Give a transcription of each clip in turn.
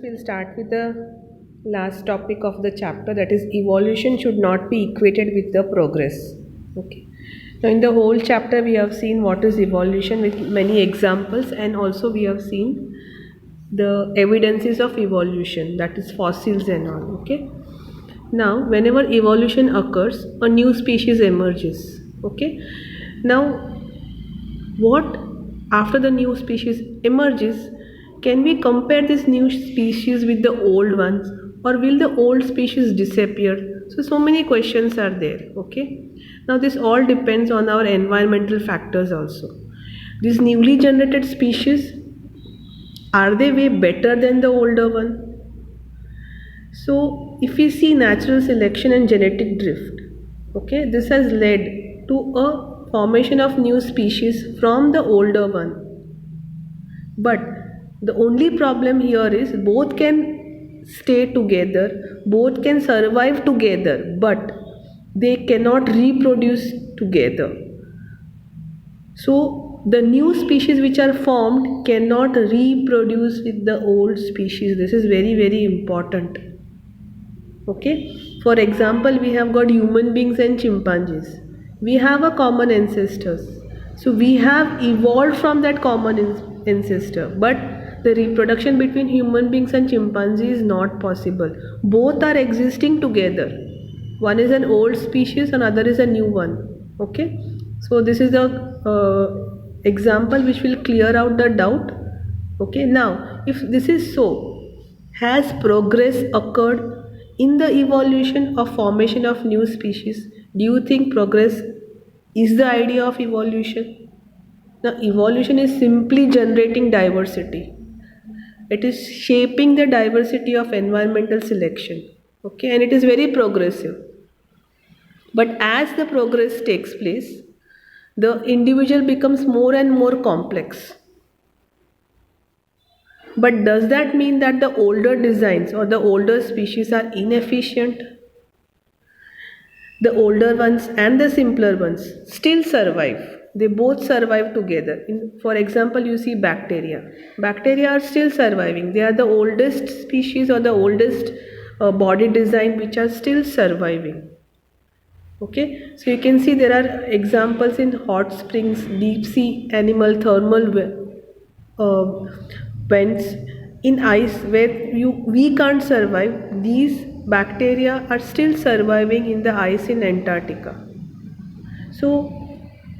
We'll start with the last topic of the chapter, that is evolution should not be equated with the progress. Okay. Now in the whole chapter we have seen what is evolution with many examples, and also we have seen the evidences of evolution, that is fossils and all. Okay. Now whenever evolution occurs, a new species emerges. Okay. Now what after the new species emerges, can we compare this new species with the old ones, or will the old species disappear? So many questions are there. Okay, now this all depends on our environmental factors also. These newly generated species, are they way better than the older one? So if we see natural selection and genetic drift, okay, this has led to a formation of new species from the older one. But the only problem here is both can stay together, both can survive together, but they cannot reproduce together. So the new species which are formed cannot reproduce with the old species. This is very, very important. Okay, for example, we have got human beings and chimpanzees. We have a common ancestors. So we have evolved from that common ancestor, but the reproduction between human beings and chimpanzee is not possible. Both are existing together. One is an old species, another is a new one. Okay, so this is the example which will clear out the doubt. Okay, now if this is so, has progress occurred in the evolution or formation of new species? Do you think progress is the idea of evolution? Now evolution is simply generating diversity. It is shaping the diversity of environmental selection. Okay, and it is very progressive. But as the progress takes place, the individual becomes more and more complex. But does that mean that the older designs or the older species are inefficient? The older ones and the simpler ones still survive. They both survive together. For example, you see bacteria. Bacteria are still surviving. They are the oldest species or the oldest body design which are still surviving. Okay, so you can see there are examples in hot springs, deep sea animal thermal vents, in ice where we can't survive. These bacteria are still surviving in the ice in Antarctica. So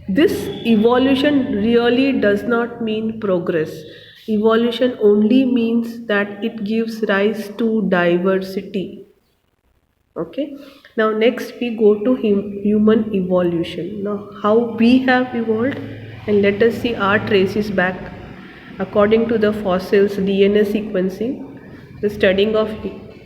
this evolution really does not mean progress. Evolution only means that it gives rise to diversity. Okay, now next we go to human evolution. Now how we have evolved, and let us see our traces back. According to the fossils, DNA sequencing, the studying of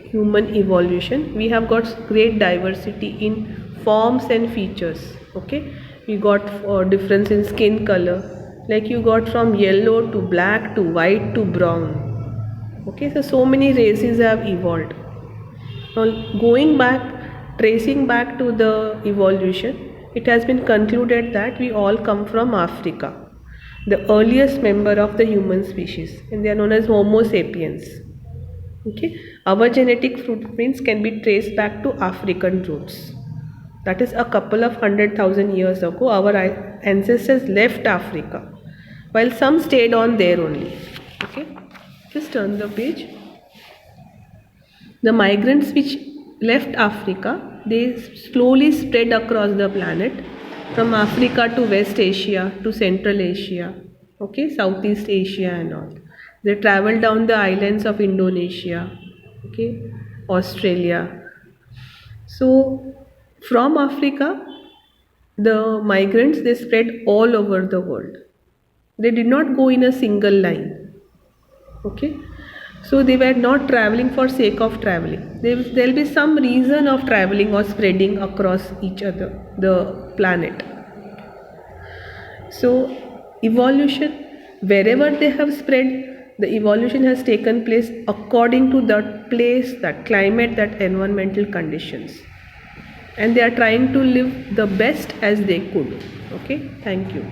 human evolution, we have got great diversity in forms and features. Okay, we got difference in skin color, like you got from yellow to black to white to brown. Okay, so many races have evolved. Now going back, tracing back to the evolution, it has been concluded that we all come from Africa, the earliest member of the human species, and they are known as Homo sapiens. Okay, our genetic footprints can be traced back to African roots. That is a couple of 100,000 years ago, our ancestors left Africa, while some stayed on there only. Okay, just turn the page. The migrants which left Africa, they slowly spread across the planet, from Africa to West Asia to Central Asia, okay, Southeast Asia and all. They traveled down the islands of Indonesia, okay, Australia. So from Africa, the migrants, they spread all over the world. They did not go in a single line. Okay, so they were not traveling for sake of traveling. There will be some reason of traveling or spreading across each other, the planet. So evolution, wherever they have spread, the evolution has taken place according to that place, that climate, that environmental conditions, and they are trying to live the best as they could. Okay, thank you.